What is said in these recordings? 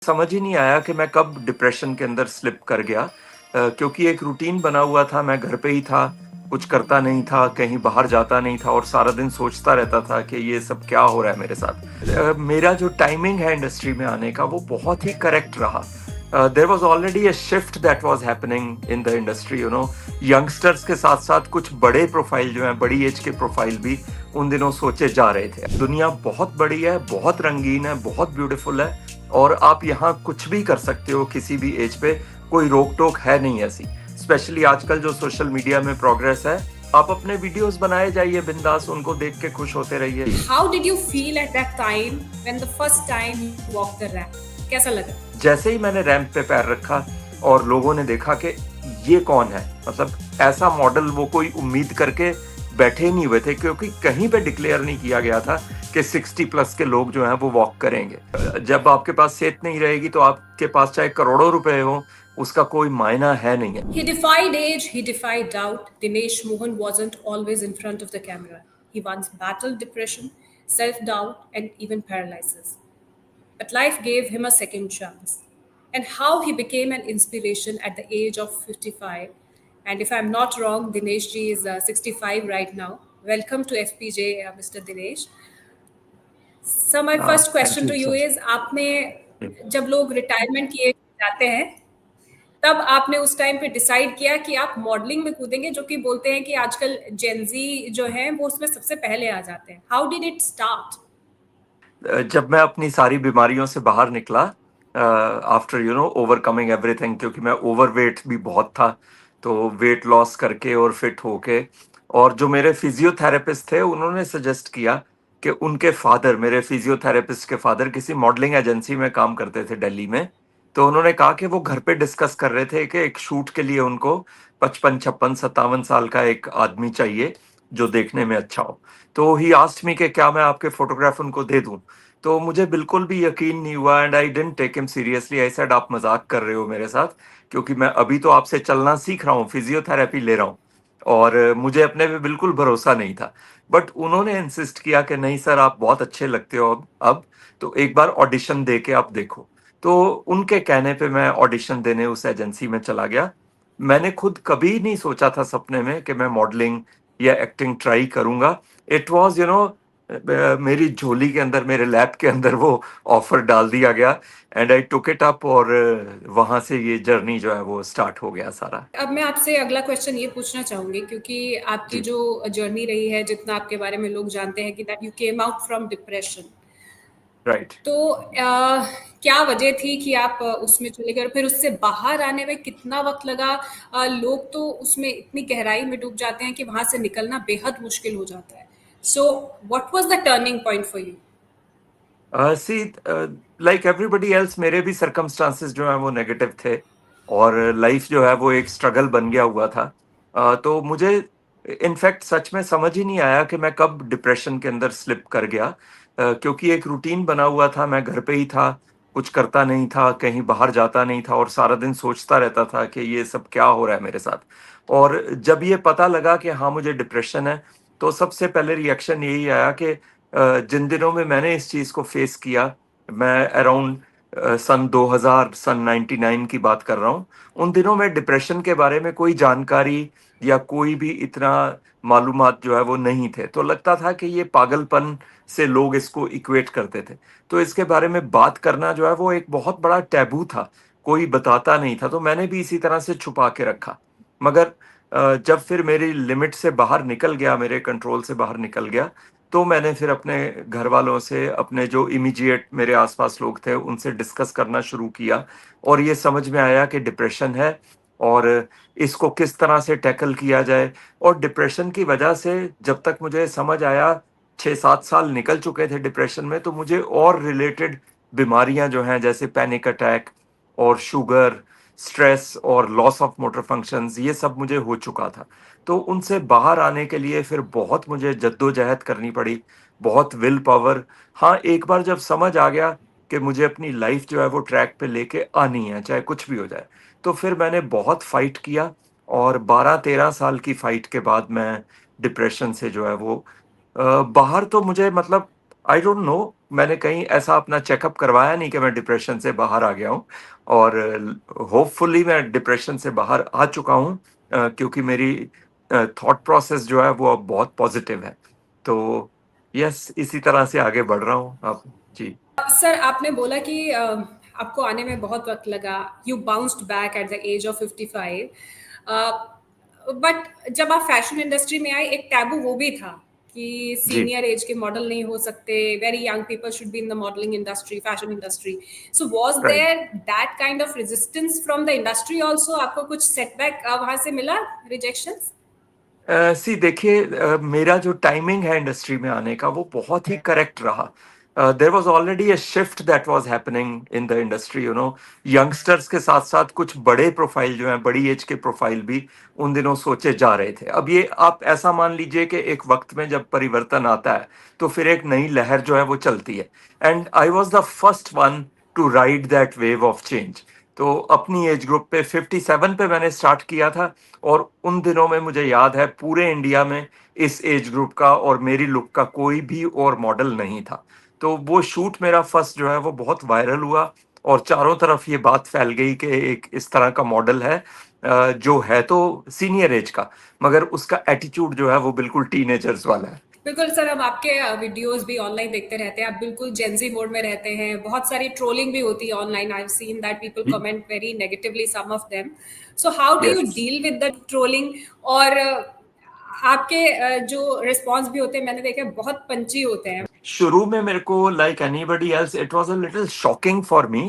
समझ ही नहीं आया कि मैं कब डिप्रेशन के अंदर स्लिप कर गया। क्योंकि एक रूटीन बना हुआ था, मैं घर पे ही था, कुछ करता नहीं था, कहीं बाहर जाता नहीं था और सारा दिन सोचता रहता था कि ये सब क्या हो रहा है मेरे साथ। मेरा जो टाइमिंग है इंडस्ट्री में आने का वो बहुत ही करेक्ट रहा। There was already a shift that was happening in the industry, youngsters के साथ साथ कुछ बड़े प्रोफाइल जो हैं, बड़ी एज के प्रोफाइल भी उन दिनों सोचे जा रहे थे। दुनिया बहुत बड़ी है, बहुत रंगीन है, बहुत ब्यूटीफुल है और आप यहाँ कुछ भी कर सकते हो किसी भी एज पे, कोई रोक टोक है नहीं ऐसी। स्पेशली आजकल जो सोशल मीडिया में प्रोग्रेस है, आप अपने वीडियोस बनाए जाइए बिंदास, उनको देख के खुश होते रहिए। How did you feel at that time when the first time you walked the ramp? कैसा लगा? जैसे ही मैंने रैंप पे पैर रखा और लोगों ने देखा कि ये कौन है, मतलब ऐसा मॉडल वो कोई उम्मीद करके बैठे नहीं हुए थे, क्योंकि कहीं पे डिक्लेयर नहीं किया गया था कि 60 प्लस के लोग जो हैं वो वॉक करेंगे। जब आपके पास सेहत नहीं रहेगी तो आपके पास चाहे करोड़ों रुपए हो, उसका कोई मायना है नहीं है। He defied age, he defied doubt. Dinesh Mohan wasn't always in front of the camera. He once battled depression, self doubt, and even paralysis. But life gave him a second chance. And how he became an inspiration at the age of 55. And if I'm not wrong, Dinesh ji is 65 right now. Welcome to FPJ, Mr. Dinesh. So my first thank question you to you sir. is आपने जब लोग retirement की as जाते हैं तब आपने उस time पे डिसाइड किया कि आप मॉडलिंग में कूदेंगे, जो कि बोलते हैं कि आजकल जेंजी जो है वो उसमें सबसे पहले आ जाते हैं। How did it start? जब मैं अपनी सारी बीमारियों से बाहर निकला, आफ्टर ओवरकमिंग एवरीथिंग, क्योंकि मैं ओवरवेट भी बहुत था, तो वेट लॉस करके और फिट होके, और जो मेरे फिजियोथेरेपिस्ट थे उन्होंने सजेस्ट किया कि उनके फादर, मेरे फिजियोथेरेपिस्ट के फादर किसी मॉडलिंग एजेंसी में काम करते थे दिल्ली में। तो उन्होंने कहा कि वो घर पे डिस्कस कर रहे थे कि एक शूट के लिए उनको 55 56 57 साल का एक आदमी चाहिए जो देखने में अच्छा हो। तो ही आस्क्ड मी कि क्या मैं आपके फोटोग्राफ उनको दे दूं। तो मुझे बिल्कुल भी यकीन नहीं हुआ and I didn't take him seriously. I said आप मजाक कर रहे हो मेरे साथ, क्योंकि मैं अभी तो आपसे चलना सीख रहा हूँ, फिजियोथेरेपी ले रहा हूँ, और मुझे अपने पे बिल्कुल भरोसा नहीं था। बट उन्होंने इंसिस्ट किया कि नहीं सर, आप बहुत अच्छे लगते हो अब तो एक बार ऑडिशन दे के आप देखो। तो उनके कहने पे मैं ऑडिशन देने उस एजेंसी में चला गया। मैंने खुद कभी नहीं सोचा था सपने में कि मैं मॉडलिंग या एक्टिंग ट्राई करूंगा। इट वाज मेरी झोली के अंदर, मेरे लैप के अंदर वो ऑफर डाल दिया गया and I took it up, और वहां से ये जर्नी जो है वो स्टार्ट हो गया सारा। अब मैं आपसे अगला क्वेश्चन ये पूछना चाहूंगी, क्योंकि आपकी जी। जो जर्नी रही है, जितना आपके बारे में लोग जानते हैं कि that you came out from depression, right. तो क्या वजह थी कि आप उसमें चले गए और फिर उससे बाहर आने में कितना वक्त लगा? लोग तो उसमें इतनी गहराई में डूब जाते हैं कि वहां से निकलना बेहद मुश्किल हो जाता है। So what was the turning point for you? See, like everybody else, मेरे भी सरकमस्टांसेस जो हैं वो नेगेटिव थे और लाइफ जो है वो एक स्ट्रगल बन गया हुआ था। तो मुझे इनफैक्ट सच में समझ ही नहीं आया कि मैं कब डिप्रेशन के अंदर स्लिप कर गया। क्योंकि एक रूटीन बना हुआ था, मैं घर पे ही था, कुछ करता नहीं था, कहीं बाहर जाता नहीं था और सारा दिन सोचता रहता था कि ये सब क्या हो रहा है मेरे साथ। और जब ये पता लगा कि हाँ मुझे डिप्रेशन है, तो सबसे पहले रिएक्शन यही आया कि जिन दिनों में मैंने इस चीज को फेस किया, मैं अराउंड सन 2000, सन 99 की बात कर रहा हूँ। उन दिनों में डिप्रेशन के बारे में कोई जानकारी या कोई भी इतना मालूमात जो है वो नहीं थे, तो लगता था कि ये पागलपन से लोग इसको इक्वेट करते थे। तो इसके बारे में बात करना जो है वो एक बहुत बड़ा टैबू था, कोई बताता नहीं था, तो मैंने भी इसी तरह से छुपा के रखा। मगर जब फिर मेरी लिमिट से बाहर निकल गया, मेरे कंट्रोल से बाहर निकल गया, तो मैंने फिर अपने घर वालों से, अपने जो इमीडिएट मेरे आसपास लोग थे, उनसे डिस्कस करना शुरू किया और ये समझ में आया कि डिप्रेशन है और इसको किस तरह से टैकल किया जाए। और डिप्रेशन की वजह से जब तक मुझे समझ आया, 6 7 साल निकल चुके थे डिप्रेशन में, तो मुझे और रिलेटेड बीमारियां जो हैं, जैसे पैनिक अटैक और शुगर, स्ट्रेस और लॉस ऑफ मोटर फंक्शंस, ये सब मुझे हो चुका था। तो उनसे बाहर आने के लिए फिर बहुत मुझे जद्दोजहद करनी पड़ी, बहुत विल पावर। हाँ, एक बार जब समझ आ गया कि मुझे अपनी लाइफ जो है वो ट्रैक पे लेके आनी है, चाहे कुछ भी हो जाए, तो फिर मैंने बहुत फाइट किया और 12 13 साल की फाइट के बाद मैं डिप्रेशन से जो है वो बाहर तो मुझे, मतलब आई डोंट नो, मैंने कहीं ऐसा अपना चेकअप करवाया नहीं कि मैं डिप्रेशन से बाहर आ गया हूँ। और होपफुली मैं डिप्रेशन से बाहर आ चुका हूँ, क्योंकि मेरी थॉट प्रोसेस जो है वो अब बहुत पॉजिटिव है। तो यस, इसी तरह से आगे बढ़ रहा हूँ अब। जी। सर, आपने बोला कि आपको आने में बहुत वक्त लगा, you bounced back at the age of 55। But जब आप फैशन इंडस्ट्री में आए, एक टैबू वो भी था कि जी। सीनियर एज के मॉडल नहीं हो सकते, very young people should be in the modelling industry, fashion industry. So was right. There that kind of resistance from the industry also? आपको कुछ सेटबैक वहां से मिला, रिजेक्शन? सी देखिए, मेरा जो टाइमिंग है इंडस्ट्री में आने का वो बहुत ही करेक्ट रहा। There was already a shift that was happening in the industry, you know. Youngsters के साथ साथ कुछ बड़े प्रोफाइल जो हैं, बड़ी एज के प्रोफाइल भी उन दिनों सोचे जा रहे थे। अब ये आप ऐसा मान लीजिए कि एक वक्त में जब परिवर्तन आता है तो फिर एक नई लहर जो है वो चलती है। And I was the first one two ride that wave of change. तो अपनी एज ग्रुप पे 57 पे मैंने स्टार्ट किया था। और उन दिनों में मुझे याद है पूरे इंडिया में इस एज ग्रुप का और मेरी लुक का कोई भी और मॉडल नहीं था। तो वो शूट मेरा फर्स्ट जो है वो बहुत वायरल हुआ और चारों तरफ ये बात फैल गई कि एक इस तरह का मॉडल है, जो है तो सीनियर एज का, मगर उसका एटीट्यूड जो है वो बिल्कुल टीनेजर्स वाला है। बिल्कुल सर, हम आपके वीडियोस भी ऑनलाइन देखते रहते हैं, आप बिल्कुल जेंजी मोड में रहते हैं, बहुत सारी ट्रोलिंग भी होती है online, I have seen that people comment very negatively some of them. So how do you yes. Deal with the trolling? और आपके जो रिस्पॉन्स भी होते हैं, मैंने देखा है, बहुत पंची होते हैं। शुरू में मेरे को like anybody else it was a little shocking for me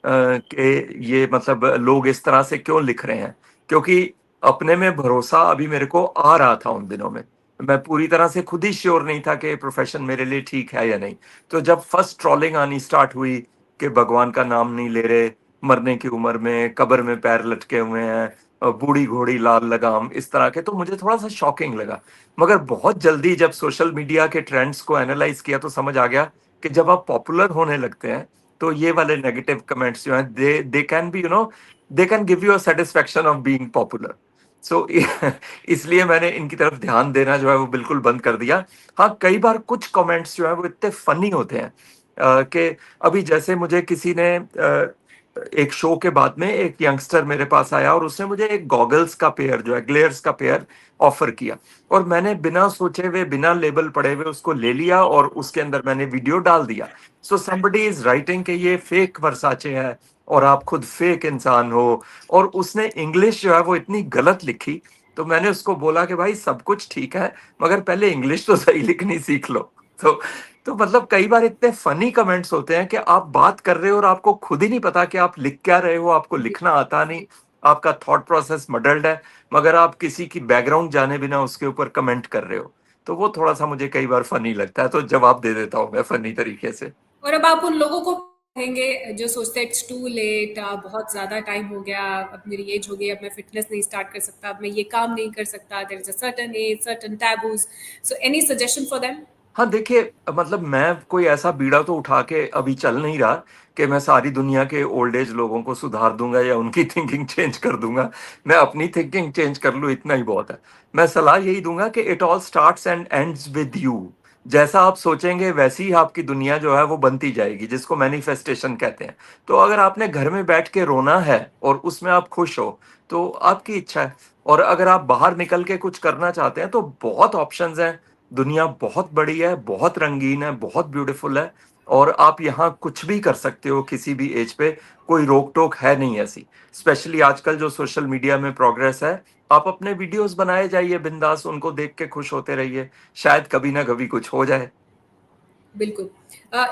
कि ये मतलब लोग इस तरह से क्यों लिख रहे हैं, क्योंकि अपने में भरोसा अभी मेरे को आ रहा था उन दिनों में। मैं पूरी तरह से खुद ही श्योर नहीं था कि प्रोफेशन मेरे लिए ठीक है या नहीं। तो जब फर्स्ट ट्रॉलिंग आनी स्टार्ट हुई कि भगवान का नाम नहीं ले रहे, मरने की उम्र में कब्र में पैर लटके हुए हैं, बूढ़ी घोड़ी लाल लगाम, इस तरह के, तो मुझे थोड़ा सा शॉकिंग लगा। मगर बहुत जल्दी जब सोशल मीडिया के ट्रेंड्स को एनालाइज किया तो समझ आ गया कि जब आप पॉपुलर होने लगते हैं तो ये वाले नेगेटिव कमेंट्स जो हैं they can be, you know, they can give you a satisfaction of being popular. So इसलिए मैंने इनकी तरफ ध्यान देना जो है वो बिल्कुल बंद कर दिया। हाँ, कई बार कुछ कमेंट्स जो है वो इतने फनी होते हैं कि अभी जैसे मुझे किसी ने एक शो के बाद में एक यंगस्टर मेरे पास आया और उसने मुझे एक गॉगल्स का पेयर जो है, ग्लेयर्स का पेयर ऑफर किया। और मैंने बिना सोचे हुए, बिना लेबल पढ़े हुए उसको ले लिया और उसके अंदर मैंने वीडियो डाल दिया। सो समबडी इज राइटिंग कि ये फेक वर्साचे है और आप खुद फेक इंसान हो। और उसने इंग्लिश जो है वो इतनी गलत लिखी। तो मैंने उसको बोला कि भाई सब कुछ ठीक है, मगर पहले इंग्लिश तो सही लिखनी सीख लो। तो तो मतलब कई बार इतने फनी कमेंट्स होते हैं कि आप बात कर रहे हो और आपको खुद ही नहीं पता कि आप लिख क्या रहे हो, आपको लिखना आता नहीं, आपका थॉट प्रोसेस मडल्ड है, मगर आप किसी की बैकग्राउंड जाने बिना उसके ऊपर कमेंट कर रहे हो। तो वो थोड़ा सा मुझे कई बार फनी लगता है, तो जवाब दे देता हूँ मैं फनी तरीके से। और अब आप उन लोगों को कहेंगे जो सोचते हैं इट्स टू लेट, बहुत ज़्यादा टाइम हो गया, अब मेरी एज हो गई, अब मैं फिटनेस नहीं स्टार्ट कर सकता, अब मैं ये काम नहीं कर सकता, there is a certain age, certain taboos. So any suggestion for them? हाँ, देखिए, मतलब मैं कोई ऐसा बीड़ा तो उठा के अभी चल नहीं रहा कि मैं सारी दुनिया के ओल्ड एज लोगों को सुधार दूंगा या उनकी थिंकिंग चेंज कर दूंगा। मैं अपनी थिंकिंग चेंज कर लूँ, इतना ही बहुत है। मैं सलाह यही दूंगा कि it all starts and ends with you. जैसा आप सोचेंगे वैसी ही आपकी दुनिया जो है वो बनती जाएगी, जिसको मैनिफेस्टेशन कहते हैं। तो अगर आपने घर में बैठ के रोना है और उसमें आप खुश हो तो आपकी इच्छा है। और अगर आप बाहर निकल के कुछ करना चाहते हैं तो बहुत ऑप्शंस हैं। दुनिया बहुत बड़ी है, बहुत रंगीन है, बहुत ब्यूटीफुल है। और आप यहाँ कुछ भी कर सकते हो किसी भी एज पे, कोई रोक टोक है नहीं ऐसी। स्पेशली आजकल जो सोशल मीडिया में प्रोग्रेस है, आप अपने वीडियोस बनाए जाइए बिंदास, उनको देख के खुश होते रहिए, शायद कभी ना कभी कुछ हो जाए। बिल्कुल।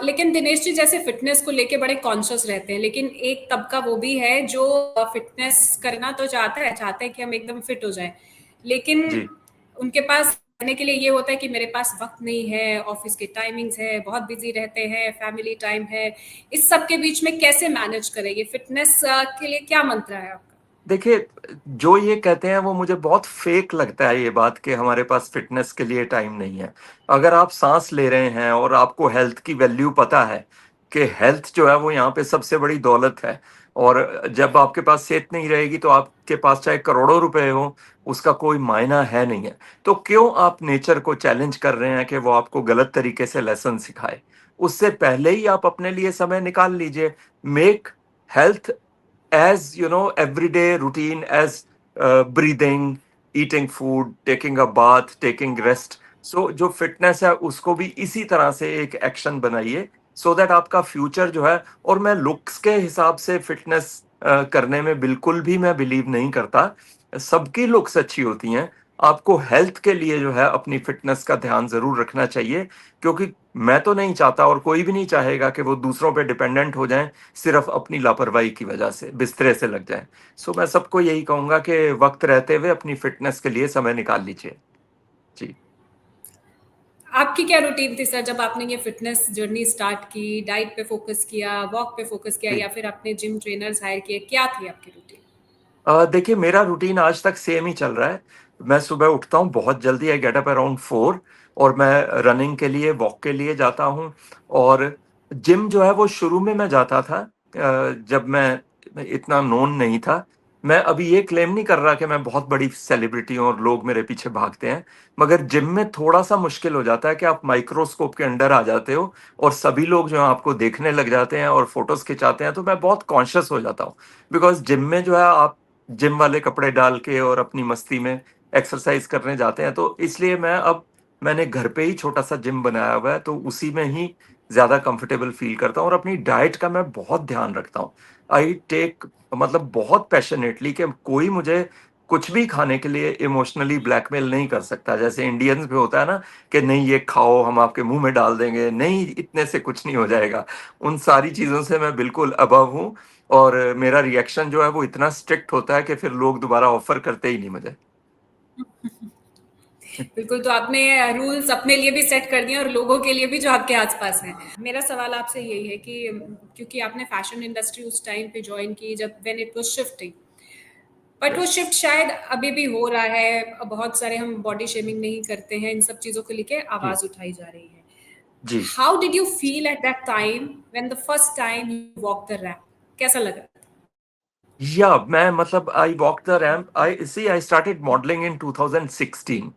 लेकिन दिनेश जी, जैसे फिटनेस को लेके बड़े कॉन्शियस रहते हैं, लेकिन एक तबका वो भी है जो फिटनेस करना तो चाहते हैं कि हम एकदम फिट हो जाएं, लेकिन जी। उनके पास करने के लिए ये होता है कि मेरे पास वक्त नहीं है, ऑफिस के टाइमिंग्स है, बहुत बिजी रहते हैं, फैमिली टाइम है। इस सब के बीच में कैसे मैनेज करेंगे? फिटनेस के लिए क्या मंत्र है आपका? देखिए, जो ये कहते हैं वो मुझे बहुत फेक लगता है, ये बात कि हमारे पास फिटनेस के लिए टाइम नहीं है। अगर आप सांस ले रहे हैं और आपको हेल्थ की वैल्यू पता है कि हेल्थ जो है वो यहाँ पे सबसे बड़ी दौलत है, और जब आपके पास सेहत नहीं रहेगी तो आपके पास चाहे करोड़ों रुपए हो, उसका कोई मायना है नहीं है। तो क्यों आप नेचर को चैलेंज कर रहे हैं कि वो आपको गलत तरीके से लेसन सिखाए? उससे पहले ही आप अपने लिए समय निकाल लीजिए। Make health as you know everyday routine as breathing, eating food, taking a bath, taking rest. So जो फिटनेस है उसको भी इसी तरह से एक एक्शन बनाइए, सो दैट आपका फ्यूचर जो है। और मैं लुक्स के हिसाब से फिटनेस करने में बिल्कुल भी मैं बिलीव नहीं करता। सबकी लुक्स अच्छी होती हैं। आपको हेल्थ के लिए जो है अपनी फिटनेस का ध्यान जरूर रखना चाहिए, क्योंकि मैं तो नहीं चाहता और कोई भी नहीं चाहेगा कि वो दूसरों पे डिपेंडेंट हो जाएं सिर्फ अपनी लापरवाही की वजह से बिस्तरे से लग जाएं। सो मैं सबको यही कहूंगा कि वक्त रहते हुए अपनी फिटनेस के लिए समय निकाल लीजिए। जी। आपकी क्या रूटीन थी सर जब आपने ये फिटनेस जर्नी स्टार्ट की? डाइट पे फोकस किया, वॉक पे फोकस किया, जी। या फिर आपने जिम ट्रेनर्स हायर किए? क्या थी आपकी रूटीन? देखिए, मेरा रूटीन आज तक सेम ही चल रहा है। मैं सुबह उठता हूँ बहुत जल्दी, आई गेट अप अराउंड 4, और मैं रनिंग के लिए, वॉक के लिए जाता हूँ। और जिम जो है वो शुरू में मैं जाता था, जब मैं इतना नोन नहीं था। मैं अभी ये क्लेम नहीं कर रहा कि मैं बहुत बड़ी सेलिब्रिटी हूँ और लोग मेरे पीछे भागते हैं, मगर जिम में थोड़ा सा मुश्किल हो जाता है कि आप माइक्रोस्कोप के अंडर आ जाते हो और सभी लोग जो है आपको देखने लग जाते हैं और फोटोज खिंचाते हैं, तो मैं बहुत कॉन्शियस हो जाता हूँ। बिकॉज जिम में जो है आप जिम वाले कपड़े डाल के और अपनी मस्ती में एक्सरसाइज करने जाते हैं, तो इसलिए मैंने घर पे ही छोटा सा जिम बनाया हुआ है, तो उसी में ही ज्यादा कंफर्टेबल फील करता हूँ। और अपनी डाइट का मैं बहुत ध्यान रखता हूँ। आई टेक, मतलब बहुत पैशनेटली, कि कोई मुझे कुछ भी खाने के लिए इमोशनली ब्लैकमेल नहीं कर सकता, जैसे इंडियंस में होता है ना, कि नहीं ये खाओ, हम आपके मुंह में डाल देंगे, नहीं इतने से कुछ नहीं हो जाएगा। उन सारी चीजों से मैं बिल्कुल अबव हूँ। और मेरा रिएक्शन जो है वो इतना स्ट्रिक्ट होता है कि फिर लोग दोबारा ऑफर करते ही नहीं मुझे। बिल्कुल, तो आपने रूल्स अपने लिए भी सेट कर दिए और लोगों के लिए भी जो आपके आसपास हैं। मेरा सवाल आपसे यही है कि क्योंकि आपने फैशन इंडस्ट्री उस टाइम पे जॉइन की जब when it was shifting, but वो यस। शिफ्ट शायद अभी भी हो रहा है। बहुत सारे, हम बॉडी शेमिंग नहीं करते हैं, इन सब चीज़ों को लेके जी। आवाज़ उठाई जा रही है। जी। How did you feel at that time when the first time you walk the ramp? कैसा लगा? या मैं, मतलब I walk the ramp, I started modelling in 2016,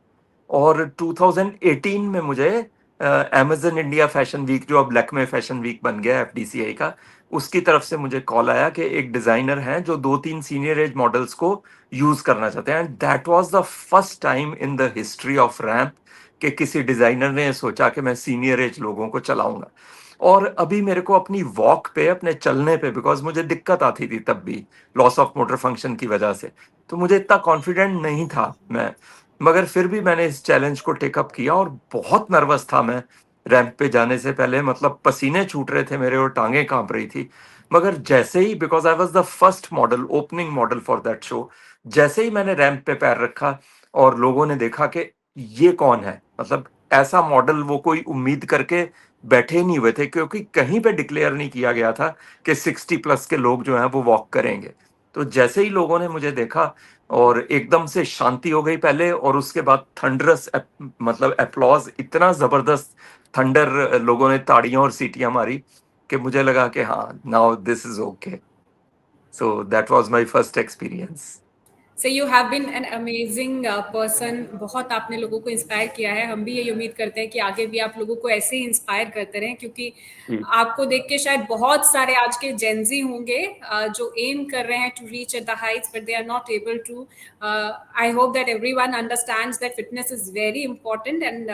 और 2018 में मुझे अमेजन इंडिया फैशन वीक, जो अब लैक्मे फैशन वीक बन गया है एफडीसीआई का, उसकी तरफ से मुझे कॉल आया कि एक डिजाइनर हैं जो 2-3 सीनियर एज मॉडल्स को यूज करना चाहते हैं। And that was the first time in the history of ramp कि किसी डिजाइनर ने सोचा कि मैं सीनियर एज लोगों को चलाऊंगा। और अभी मेरे को अपनी वॉक पे, अपने चलने पे, बिकॉज मुझे दिक्कत आती थी तब भी, लॉस ऑफ मोटर फंक्शन की वजह से, तो मुझे इतना कॉन्फिडेंट नहीं था मैं। मगर फिर भी मैंने इस चैलेंज को टेकअप किया, और बहुत नर्वस था मैं रैंप पे जाने से पहले, मतलब पसीने छूट रहे थे मेरे और टांगे कांप रही थी। मगर जैसे ही, because I was the first model, opening model for that show, जैसे ही मैंने रैंप पे पैर रखा और लोगों ने देखा कि ये कौन है, मतलब ऐसा मॉडल वो कोई उम्मीद करके बैठे नहीं हुए थे, क्योंकि कहीं पे डिक्लेयर नहीं किया गया था कि 60+ के लोग जो हैं वो वॉक करेंगे। तो जैसे ही लोगों ने मुझे देखा, और एकदम से शांति हो गई पहले, और उसके बाद थंडरस, मतलब अप्लॉज, इतना जबरदस्त थंडर, लोगों ने ताड़ियां और सीटियां मारी कि मुझे लगा कि हाँ, now this is okay. So that was my first experience. So you have been an amazing person. बहुत आपने लोगों को इंस्पायर किया है। हम भी यही उम्मीद करते हैं कि आगे भी आप लोगों को ऐसे ही इंस्पायर करते रहें, क्योंकि जी। आपको देख के शायद बहुत सारे आज के जेंजी होंगे जो एम कर रहे हैं to reach at the heights but they are not able to. I hope that everyone understands that fitness is very important and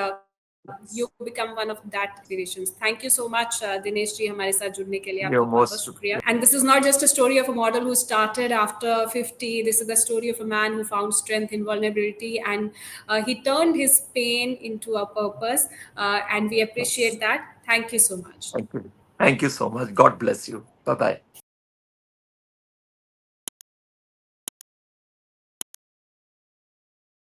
you become one of that inspirations. Thank you so much, Dinesh ji, हमारे साथ जुड़ने के लिए you आपका बहुत बहुत most. शुक्रिया. And this is not just a story of a model who started after 50. This is the story of a man who found strength in vulnerability, and he turned his pain into a purpose. And we appreciate that. Thank you so much. Thank you. Thank you so much, God bless you, bye bye.